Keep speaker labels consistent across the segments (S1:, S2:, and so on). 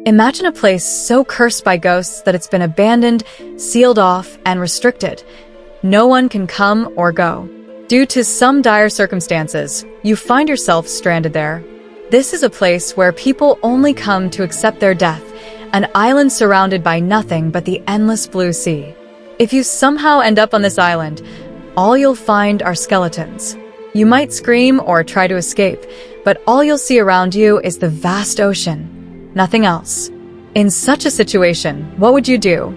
S1: Imagine a place so cursed by ghosts that it's been abandoned, sealed off, and restricted. No one can come or go. Due to some dire circumstances, you find yourself stranded there. This is a place where people only come to accept their death, an island surrounded by nothing but the endless blue sea. If you somehow end up on this island, all you'll find are skeletons. You might scream or try to escape, but all you'll see around you is the vast ocean. Nothing else. In such a situation, what would you do?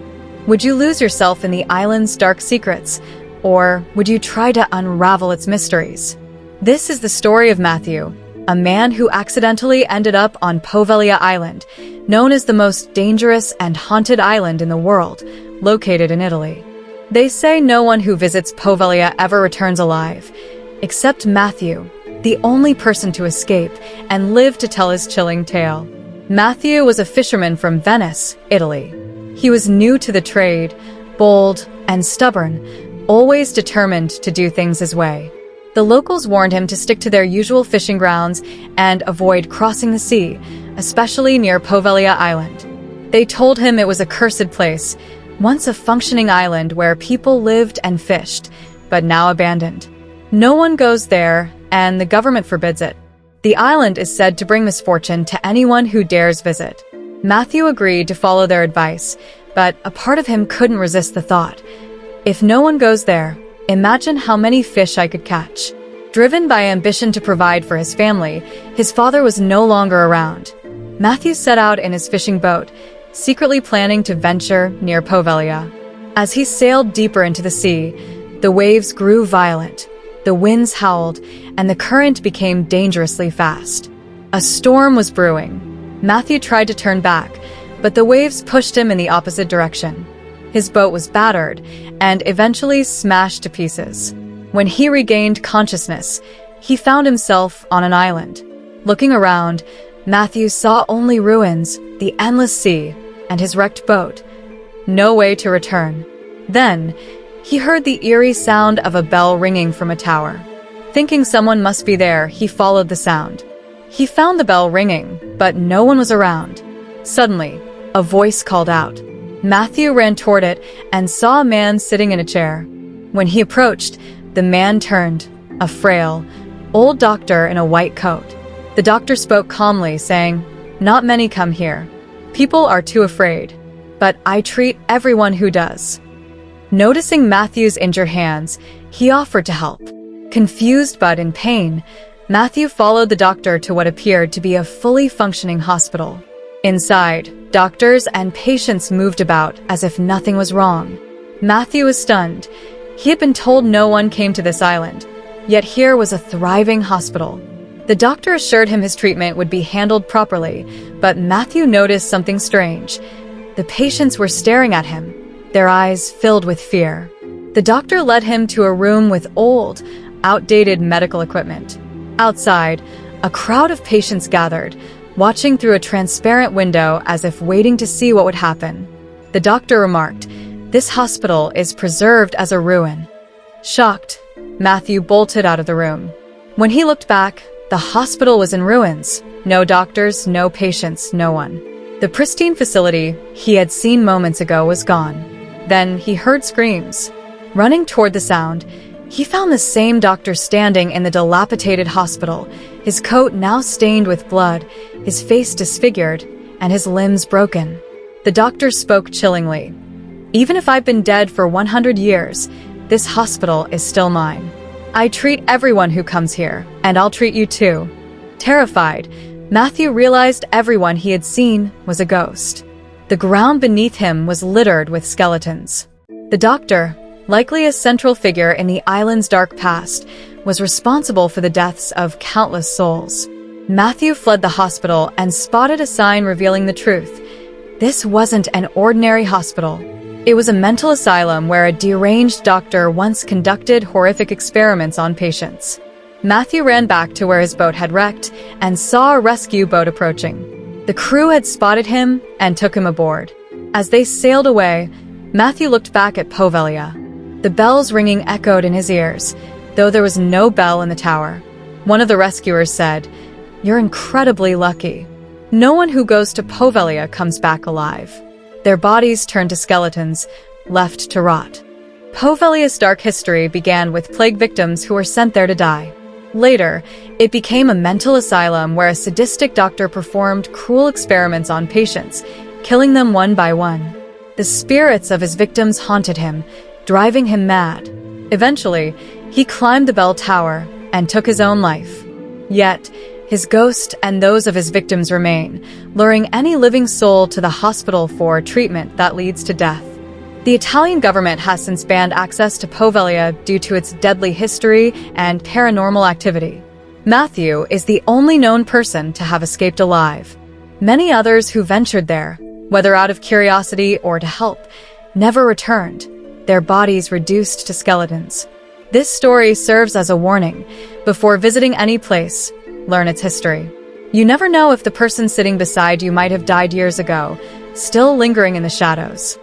S1: Would you lose yourself in the island's dark secrets, or would you try to unravel its mysteries? This is the story of Matthew, a man who accidentally ended up on Poveglia Island, known as the most dangerous and haunted island in the world, located in Italy. They say no one who visits Poveglia ever returns alive, except Matthew, the only person to escape and live to tell his chilling tale. Matthew was a fisherman from Venice, Italy. He was new to the trade, bold and stubborn, always determined to do things his way. The locals warned him to stick to their usual fishing grounds and avoid crossing the sea, especially near Poveglia Island. They told him it was a cursed place, once a functioning island where people lived and fished, but now abandoned. No one goes there, and the government forbids it. The island is said to bring misfortune to anyone who dares visit. Matthew agreed to follow their advice, but a part of him couldn't resist the thought. If no one goes there, imagine how many fish I could catch. Driven by ambition to provide for his family, his father was no longer around. Matthew set out in his fishing boat, secretly planning to venture near Poveglia. As he sailed deeper into the sea, the waves grew violent. The winds howled, and the current became dangerously fast. A storm was brewing. Matthew tried to turn back, but the waves pushed him in the opposite direction. His boat was battered and eventually smashed to pieces. When he regained consciousness, he found himself on an island. Looking around, Matthew saw only ruins, the endless sea, and his wrecked boat. No way to return. Then, he heard the eerie sound of a bell ringing from a tower. Thinking someone must be there, he followed the sound. He found the bell ringing, but no one was around. Suddenly, a voice called out. Matthew ran toward it and saw a man sitting in a chair. When he approached, the man turned, a frail, old doctor in a white coat. The doctor spoke calmly, saying, "Not many come here. People are too afraid, but I treat everyone who does." Noticing Matthew's injured hands, he offered to help. Confused but in pain, Matthew followed the doctor to what appeared to be a fully functioning hospital. Inside, doctors and patients moved about as if nothing was wrong. Matthew was stunned. He had been told no one came to this island, yet here was a thriving hospital. The doctor assured him his treatment would be handled properly, but Matthew noticed something strange. The patients were staring at him, their eyes filled with fear. The doctor led him to a room with old, outdated medical equipment. Outside, a crowd of patients gathered, watching through a transparent window as if waiting to see what would happen. The doctor remarked, "This hospital is preserved as a ruin." Shocked, Matthew bolted out of the room. When he looked back, the hospital was in ruins. No doctors, no patients, no one. The pristine facility he had seen moments ago was gone. Then he heard screams. Running toward the sound, he found the same doctor standing in the dilapidated hospital, his coat now stained with blood, his face disfigured, and his limbs broken. The doctor spoke chillingly. "Even if I've been dead for 100 years, this hospital is still mine. I treat everyone who comes here, and I'll treat you too." Terrified, Matthew realized everyone he had seen was a ghost. The ground beneath him was littered with skeletons. The doctor, likely a central figure in the island's dark past, was responsible for the deaths of countless souls. Matthew fled the hospital and spotted a sign revealing the truth. This wasn't an ordinary hospital. It was a mental asylum where a deranged doctor once conducted horrific experiments on patients. Matthew ran back to where his boat had wrecked and saw a rescue boat approaching. The crew had spotted him and took him aboard. As they sailed away, Matthew looked back at Poveglia. The bells ringing echoed in his ears, though there was no bell in the tower. One of the rescuers said, "You're incredibly lucky." No one who goes to Poveglia comes back alive. Their bodies turn to skeletons, left to rot. Poveglia's dark history began with plague victims who were sent there to die. Later, it became a mental asylum where a sadistic doctor performed cruel experiments on patients, killing them one by one. The spirits of his victims haunted him, driving him mad. Eventually, he climbed the bell tower and took his own life. Yet, his ghost and those of his victims remain, luring any living soul to the hospital for treatment that leads to death. The Italian government has since banned access to Poveglia due to its deadly history and paranormal activity. Matthew is the only known person to have escaped alive. Many others who ventured there, whether out of curiosity or to help, never returned, their bodies reduced to skeletons. This story serves as a warning. Before visiting any place, learn its history. You never know if the person sitting beside you might have died years ago, still lingering in the shadows.